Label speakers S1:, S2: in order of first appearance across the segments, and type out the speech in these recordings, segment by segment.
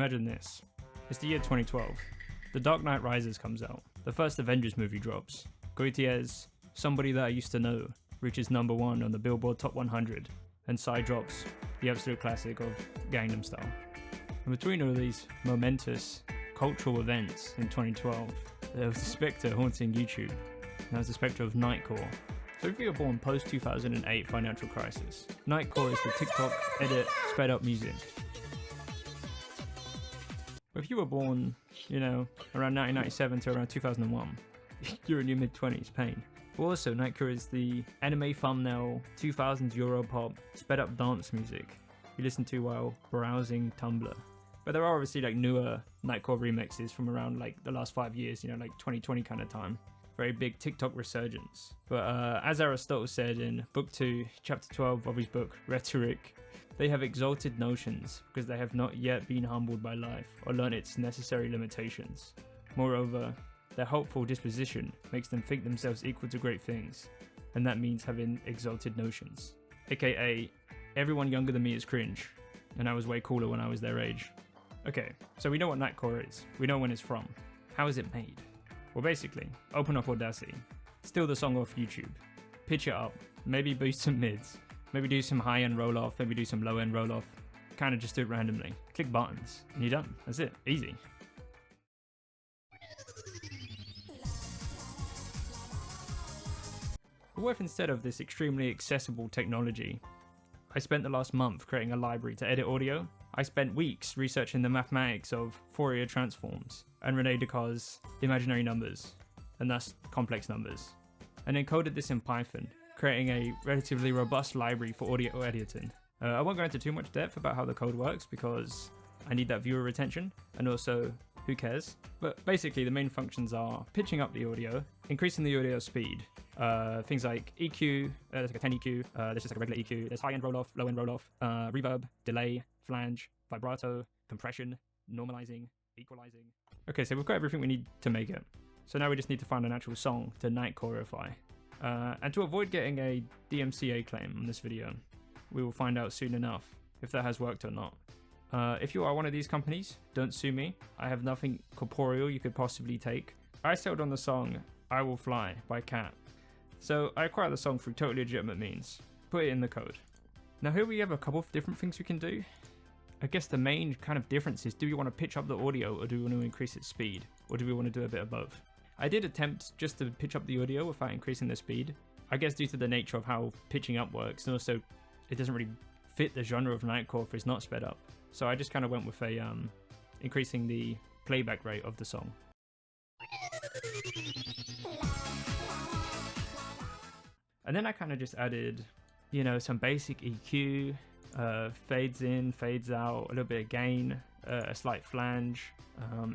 S1: imagine this. It's the year 2012. The Dark Knight Rises comes out. The first Avengers movie drops. Goitier's Somebody That I Used to Know reaches #1 on the Billboard Top 100. And Psy drops the absolute classic of Gangnam Style. And between all these momentous cultural events in 2012, there was the spectre haunting YouTube. And that was the spectre of Nightcore. So if you were born post-2008 financial crisis, Nightcore is the TikTok edit sped up music. But if you were born, around 1997 to around 2001, you're in your mid-20s, pain. But also, Nightcore is the anime thumbnail 2000s europop sped up dance music you listen to while browsing Tumblr. But there are obviously newer Nightcore remixes from around the last 5 years, 2020 kind of time. Very big TikTok resurgence. But as Aristotle said in Book 2, Chapter 12 of his book, Rhetoric, they have exalted notions because they have not yet been humbled by life or learned its necessary limitations. Moreover, their hopeful disposition makes them think themselves equal to great things, and that means having exalted notions. AKA, everyone younger than me is cringe, and I was way cooler when I was their age. Okay, so we know what Nightcore is. We know when it's from. How is it made? Well, basically, open up Audacity, steal the song off YouTube, pitch it up, maybe boost some mids, maybe do some high-end roll-off, maybe do some low-end roll-off, kind of just do it randomly. Click buttons, and you're done. That's it. Easy. But what if instead of this extremely accessible technology, I spent the last month creating a library to edit audio? I spent weeks researching the mathematics of Fourier transforms and René Descartes' imaginary numbers, and thus complex numbers, and then coded this in Python, creating a relatively robust library for audio editing. I won't go into too much depth about how the code works because I need that viewer retention, and also, who cares? But basically the main functions are pitching up the audio, increasing the audio speed, things like EQ, there's a 10 EQ, there's just a regular EQ, there's high-end roll-off, low-end roll-off, reverb, delay, flange, vibrato, compression, normalizing, equalizing. Okay, so we've got everything we need to make it. So now we just need to find an actual song to Nightcoreify. And to avoid getting a DMCA claim on this video, we will find out soon enough if that has worked or not. If you are one of these companies, don't sue me. I have nothing corporeal you could possibly take. I settled on the song I Will Fly by Cat. So I acquired the song through totally legitimate means. Put it in the code. Now here we have a couple of different things we can do. I guess the main kind of difference is, do we want to pitch up the audio or do we want to increase its speed? Or do we want to do a bit of both? I did attempt just to pitch up the audio without increasing the speed. I guess due to the nature of how pitching up works, and also it doesn't really fit the genre of Nightcore if it's not sped up. So I just kind of went with a increasing the playback rate of the song. And then I kind of just added, some basic EQ, fades in, fades out, a little bit of gain, a slight flange.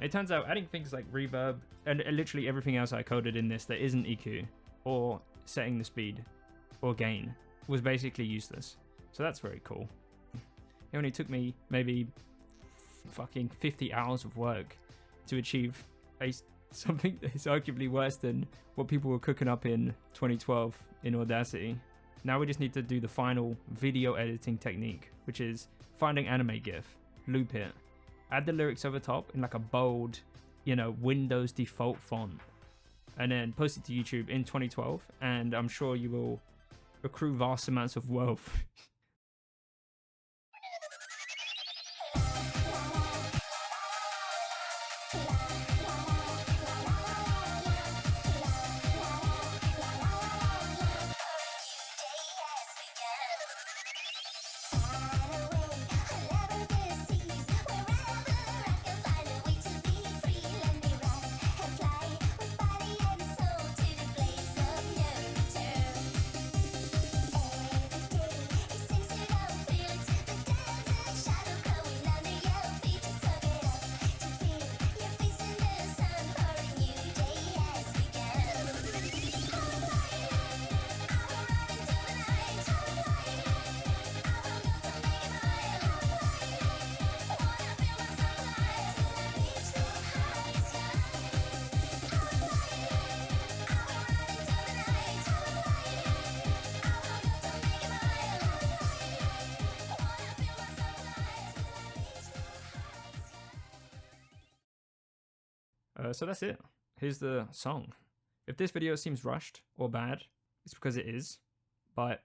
S1: It turns out adding things like reverb and literally everything else I coded in this that isn't EQ or setting the speed or gain was basically useless. So that's very cool. It only took me maybe fucking 50 hours of work to achieve something that is arguably worse than what people were cooking up in 2012 in Audacity. Now we just need to do the final video editing technique, which is finding anime GIF, loop it, add the lyrics over top in a bold, Windows default font, and then post it to YouTube in 2012, and I'm sure you will accrue vast amounts of wealth. So that's it. Here's the song. If this video seems rushed or bad, it's because it is, but